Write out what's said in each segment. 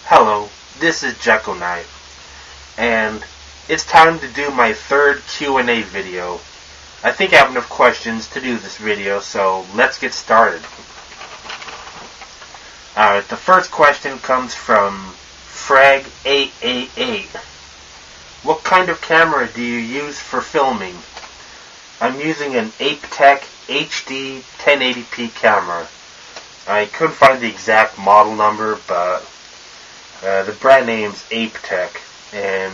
Hello, this is Jekyll Knight, and it's time to do my third Q&A video. I think I have enough questions to do this video, so let's get started. Alright, the first question comes from Frag888. What kind of camera do you use for filming? I'm using an Aptec HD 1080p camera. I couldn't find the exact model number, but the brand name's Aptec, and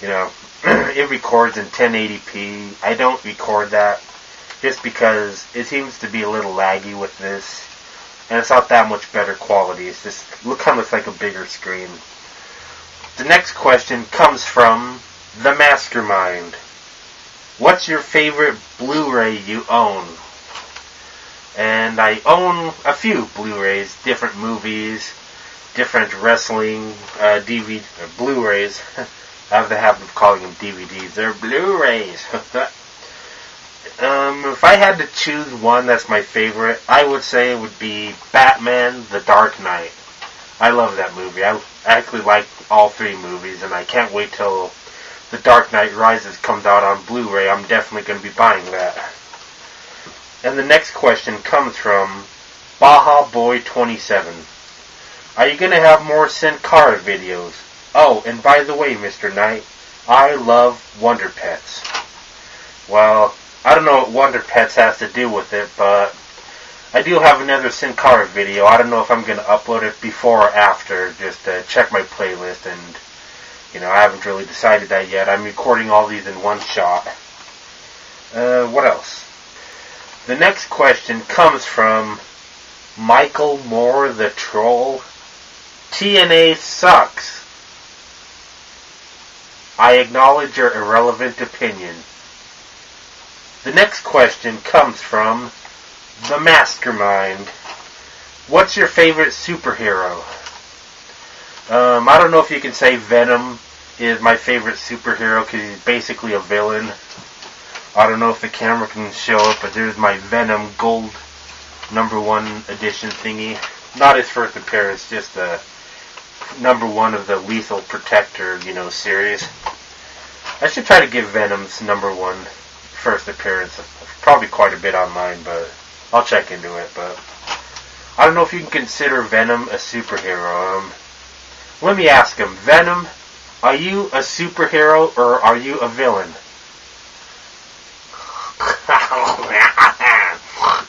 it records in 1080p. I don't record that just because it seems to be a little laggy with this, and it's not that much better quality. It's just kind of looks like a bigger screen. The next question comes from The Mastermind. What's your favorite Blu-ray you own? And I own a few Blu-rays, different movies, different wrestling Blu-rays. I have the habit of calling them DVDs. They're Blu-rays. If I had to choose one that's my favorite, I would say it would be Batman: The Dark Knight. I love that movie. I actually like all three movies, and I can't wait till The Dark Knight Rises comes out on Blu-ray. I'm definitely going to be buying that. And the next question comes from Baja Boy 27. Are you going to have more Sin Cara videos? Oh, and by the way, Mr. Knight, I love Wonder Pets. Well, I don't know what Wonder Pets has to do with it, but I do have another Sin Cara video. I don't know if I'm going to upload it before or after, just to check my playlist, and, I haven't really decided that yet. I'm recording all these in one shot. What else? The next question comes from Michael Moore the Troll. TNA sucks. I acknowledge your irrelevant opinion. The next question comes from The Mastermind. What's your favorite superhero? I don't know if you can say Venom is my favorite superhero because he's basically a villain. I don't know if the camera can show it, but there's my Venom Gold #1 edition thingy. Not his first appearance, just the #1 of the Lethal Protector, series. I should try to give Venom's #1 first appearance probably quite a bit online, but I'll check into it. But I don't know if you can consider Venom a superhero. Let me ask him, Venom, are you a superhero or are you a villain?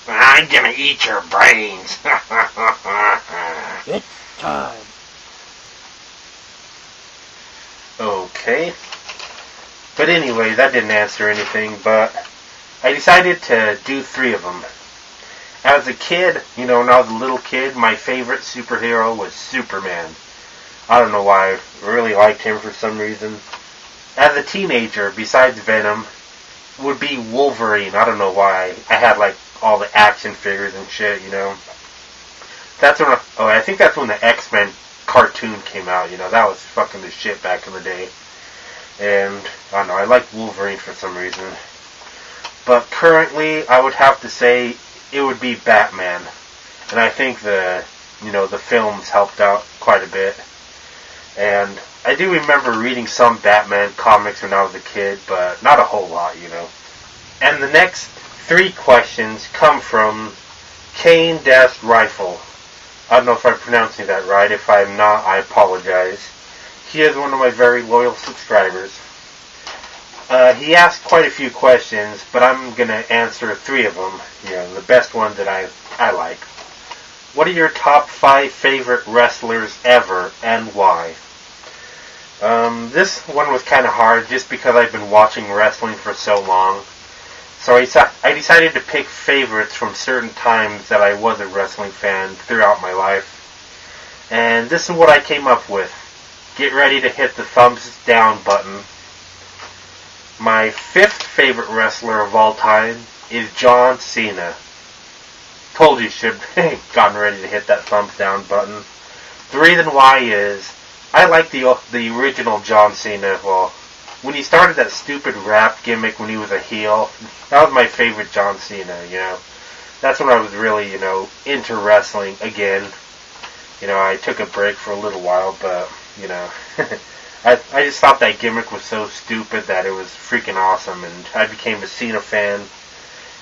I'm gonna eat your brains. It's time. Okay. But anyway, that didn't answer anything, but I decided to do 3 of them. As a kid, when I was a little kid, my favorite superhero was Superman. I don't know why, I really liked him for some reason. As a teenager, besides Venom, would be Wolverine. I don't know why. I had all the action figures and shit, That's when I think that's when the X-Men cartoon came out, that was fucking the shit back in the day. And I don't know, I like Wolverine for some reason. But currently, I would have to say it would be Batman. And I think the films helped out quite a bit. And I do remember reading some Batman comics when I was a kid, but not a whole lot, And the next 3 questions come from Kane Death Rifle. I don't know if I'm pronouncing that right. If I'm not, I apologize. He is one of my very loyal subscribers. He asked quite a few questions, but I'm going to answer 3 of them. The best one that I like. What are your top 5 favorite wrestlers ever, and why? This one was kind of hard just because I've been watching wrestling for so long. So I decided to pick favorites from certain times that I was a wrestling fan throughout my life. And this is what I came up with. Get ready to hit the thumbs down button. My 5th favorite wrestler of all time is John Cena. Told you should have gotten ready to hit that thumbs down button. The reason why is I like the original John Cena. Well, when he started that stupid rap gimmick when he was a heel, that was my favorite John Cena, That's when I was really, into wrestling again. I took a break for a little while, but, I just thought that gimmick was so stupid that it was freaking awesome, and I became a Cena fan.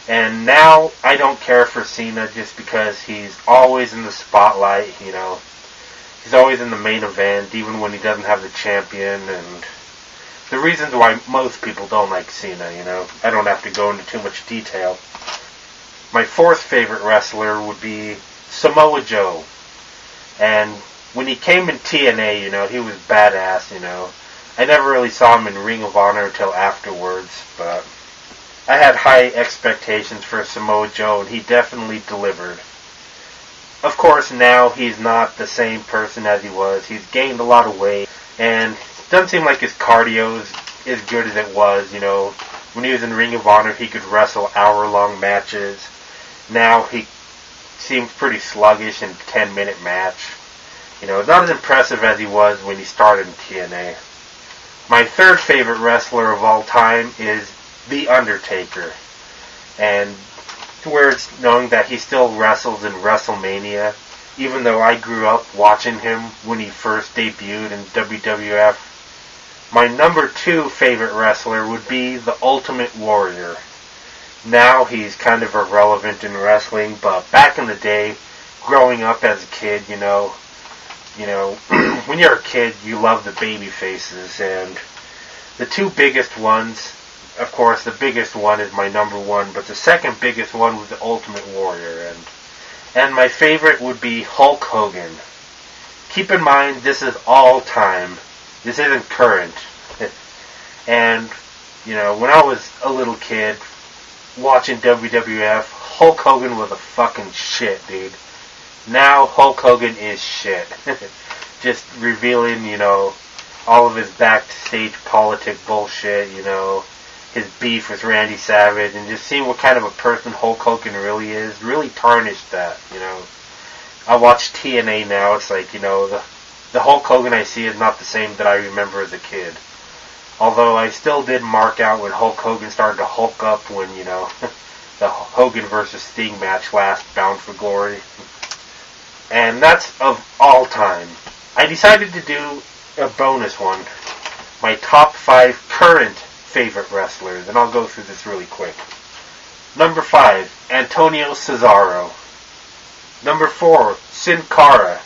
And now I don't care for Cena just because he's always in the spotlight, He's always in the main event, even when he doesn't have the champion, and the reasons why most people don't like Cena, I don't have to go into too much detail. My fourth favorite wrestler would be Samoa Joe. And when he came in TNA, he was badass, I never really saw him in Ring of Honor until afterwards, but I had high expectations for Samoa Joe, and he definitely delivered. Of course, now he's not the same person as he was. He's gained a lot of weight, and it doesn't seem like his cardio is as good as it was, When he was in Ring of Honor, he could wrestle hour-long matches. Now he seems pretty sluggish in a 10-minute match. Not as impressive as he was when he started in TNA. My third favorite wrestler of all time is The Undertaker. And where it's known that he still wrestles in WrestleMania, even though I grew up watching him when he first debuted in WWF. My number 2 favorite wrestler would be The Ultimate Warrior. Now he's kind of irrelevant in wrestling, but back in the day, growing up as a kid, when you're a kid, you love the baby faces, and the two biggest ones, of course, the biggest one is my number 1, but the second biggest one was the Ultimate Warrior, and my favorite would be Hulk Hogan. Keep in mind, this is all time. This isn't current. And, when I was a little kid watching WWF, Hulk Hogan was a fucking shit, dude. Now, Hulk Hogan is shit. Just revealing, all of his backstage politic bullshit, his beef with Randy Savage, and just seeing what kind of a person Hulk Hogan really is, really tarnished that, I watch TNA now, it's like, the Hulk Hogan I see is not the same that I remember as a kid. Although I still did mark out when Hulk Hogan started to hulk up when, the Hogan versus Sting match last Bound for Glory. And that's of all time. I decided to do a bonus one. My top 5 current favorite wrestlers, and I'll go through this really quick. Number 5, Antonio Cesaro. Number 4, Sin Cara.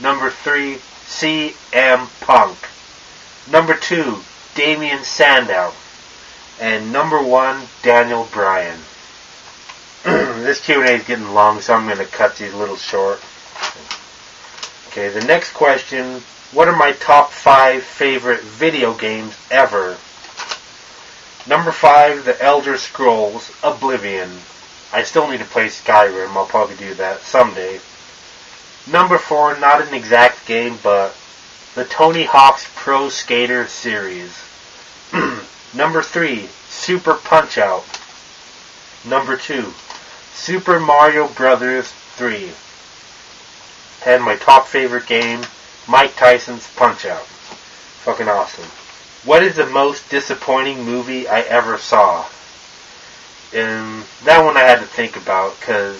Number 3, CM Punk. Number 2, Damien Sandow. And number 1, Daniel Bryan. This Q&A is getting long, so I'm going to cut these a little short. Okay, the next question, what are my top 5 favorite video games ever? Number 5, The Elder Scrolls Oblivion. I still need to play Skyrim. I'll probably do that someday. Number 4, not an exact game, but the Tony Hawk's Pro Skater series. Number 3, Super Punch-Out. Number 2, Super Mario Bros. 3. And my top favorite game, Mike Tyson's Punch-Out. Fucking awesome. What is the most disappointing movie I ever saw? And that one I had to think about, because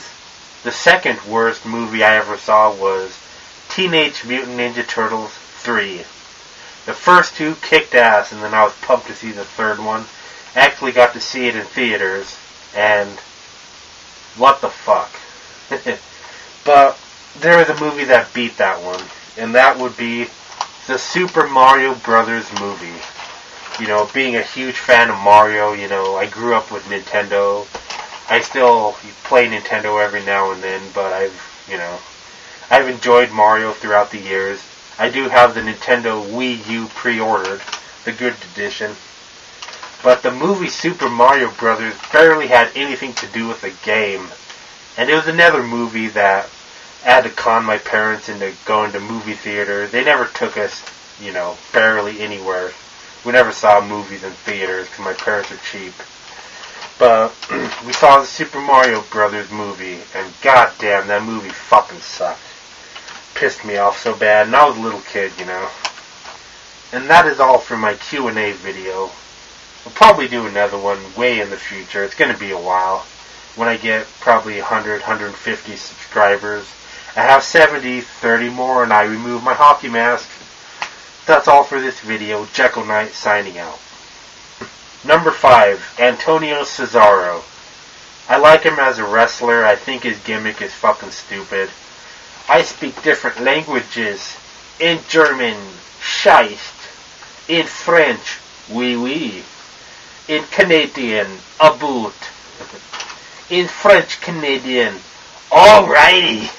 the second worst movie I ever saw was Teenage Mutant Ninja Turtles 3. The first 2 kicked ass, and then I was pumped to see the third one. I actually got to see it in theaters, and what the fuck. But there is a movie that beat that one, and that would be the Super Mario Brothers movie. Being a huge fan of Mario, I grew up with Nintendo. I still play Nintendo every now and then, but I've enjoyed Mario throughout the years. I do have the Nintendo Wii U pre-ordered, the good edition. But the movie Super Mario Brothers barely had anything to do with the game. And it was another movie that I had to con my parents into going to movie theater. They never took us, barely anywhere. We never saw movies in theaters because my parents are cheap. But we saw the Super Mario Brothers movie, and goddamn, that movie fucking sucked. Pissed me off so bad, and I was a little kid, And that is all for my Q&A video. I'll probably do another one way in the future. It's going to be a while. When I get probably 100, 150 subscribers. I have 70, 30 more, and I remove my hockey mask. That's all for this video. Jekyll Knight signing out. Number 5, Antonio Cesaro. I like him as a wrestler. I think his gimmick is fucking stupid. I speak different languages. In German, Scheist. In French, oui oui. In Canadian, a boot. In French Canadian, alrighty.